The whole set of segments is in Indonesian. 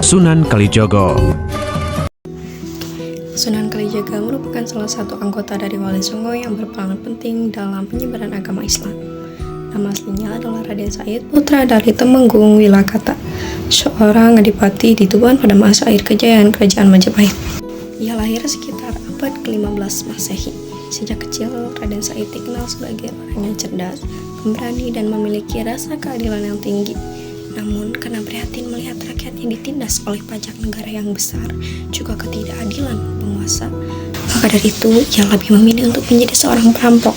Sunan Kalijaga. Sunan Kalijaga merupakan salah satu anggota dari Wali Songo yang berperan penting dalam penyebaran agama Islam. Nama aslinya adalah Raden Said, putra dari Temenggung Wilakata, seorang adipati di Tuban pada masa akhir kejayaan Kerajaan Majapahit. Ia lahir sekitar abad ke-15 Masehi. Sejak kecil, Raden Said dikenal sebagai orang yang cerdas, pemberani, dan memiliki rasa keadilan yang tinggi. Namun, karena prihatin melihat rakyatnya ditindas oleh pajak negara yang besar, juga ketidakadilan penguasa, maka dari itu ia lebih memilih untuk menjadi seorang perampok,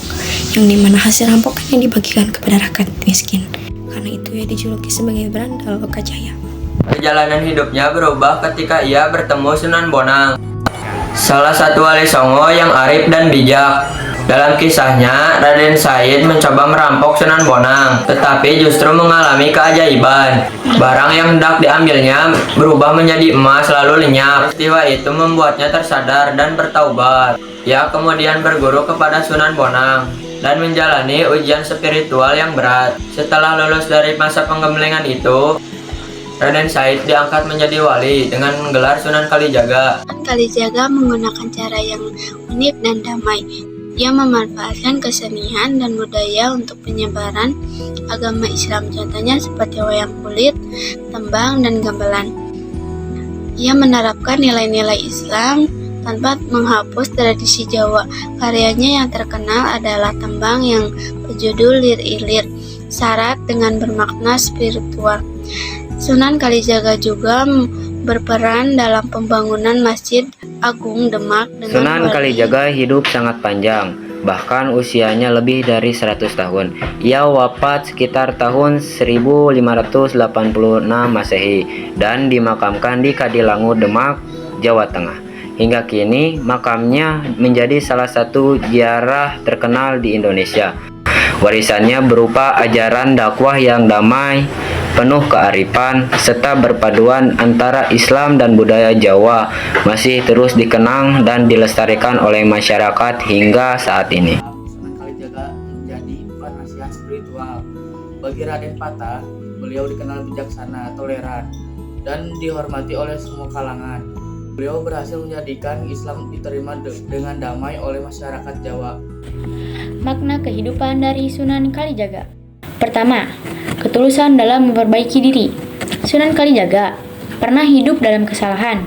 yang dimana hasil rampokannya dibagikan kepada rakyat miskin. Karena itu ia dijuluki sebagai Berandal Lokajaya. Perjalanan hidupnya berubah ketika ia bertemu Sunan Bonang, salah satu wali Songo yang arif dan bijak. Dalam kisahnya, Raden Said mencoba merampok Sunan Bonang, tetapi justru mengalami keajaiban. Barang yang hendak diambilnya berubah menjadi emas lalu lenyap. Peristiwa itu membuatnya tersadar dan bertaubat. Ia kemudian berguru kepada Sunan Bonang dan menjalani ujian spiritual yang berat. Setelah lulus dari masa penggemblengan itu, Raden Said diangkat menjadi wali dengan menggelar Sunan Kalijaga. Sunan Kalijaga menggunakan cara yang unik dan damai. Ia memanfaatkan kesenian dan budaya untuk penyebaran agama Islam, contohnya seperti wayang kulit, tembang, dan gamelan. Ia menerapkan nilai-nilai Islam tanpa menghapus tradisi Jawa. Karyanya yang terkenal adalah tembang yang berjudul Lir Ilir, syarat dengan bermakna spiritual. Sunan Kalijaga juga berperan dalam pembangunan Masjid Agung Demak. Sunan Kalijaga hidup sangat panjang, bahkan usianya lebih dari 100 tahun. Ia wafat sekitar tahun 1586 Masehi dan dimakamkan di Kadilangu, Demak, Jawa Tengah. Hingga kini makamnya menjadi salah satu ziarah terkenal di Indonesia. Warisannya berupa ajaran dakwah yang damai, penuh kearifan, serta berpaduan antara Islam dan budaya Jawa masih terus dikenang dan dilestarikan oleh masyarakat hingga saat ini. Sunan Kalijaga menjadi penasihat spiritual. Bagi Raden Patah, beliau dikenal bijaksana, toleran, dan dihormati oleh semua kalangan. Beliau berhasil menjadikan Islam diterima dengan damai oleh masyarakat Jawa. Makna kehidupan dari Sunan Kalijaga. Pertama, ketulusan dalam memperbaiki diri. Sunan Kalijaga pernah hidup dalam kesalahan,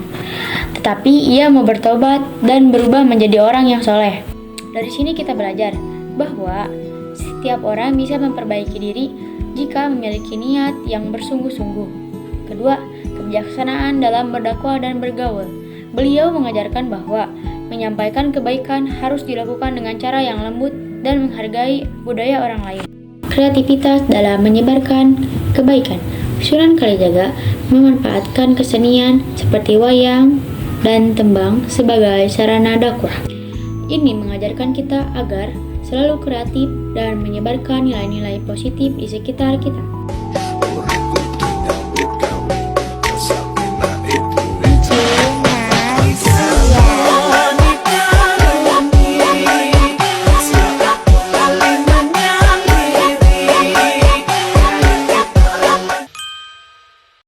tetapi ia mau bertobat dan berubah menjadi orang yang soleh. Dari sini kita belajar bahwa setiap orang bisa memperbaiki diri jika memiliki niat yang bersungguh-sungguh. Kedua, kebijaksanaan dalam berdakwah dan bergaul. Beliau mengajarkan bahwa menyampaikan kebaikan harus dilakukan dengan cara yang lembut dan menghargai budaya orang lain. Kreativitas dalam menyebarkan kebaikan. Sunan Kalijaga memanfaatkan kesenian seperti wayang dan tembang sebagai sarana dakwah. Ini mengajarkan kita agar selalu kreatif dan menyebarkan nilai-nilai positif di sekitar kita.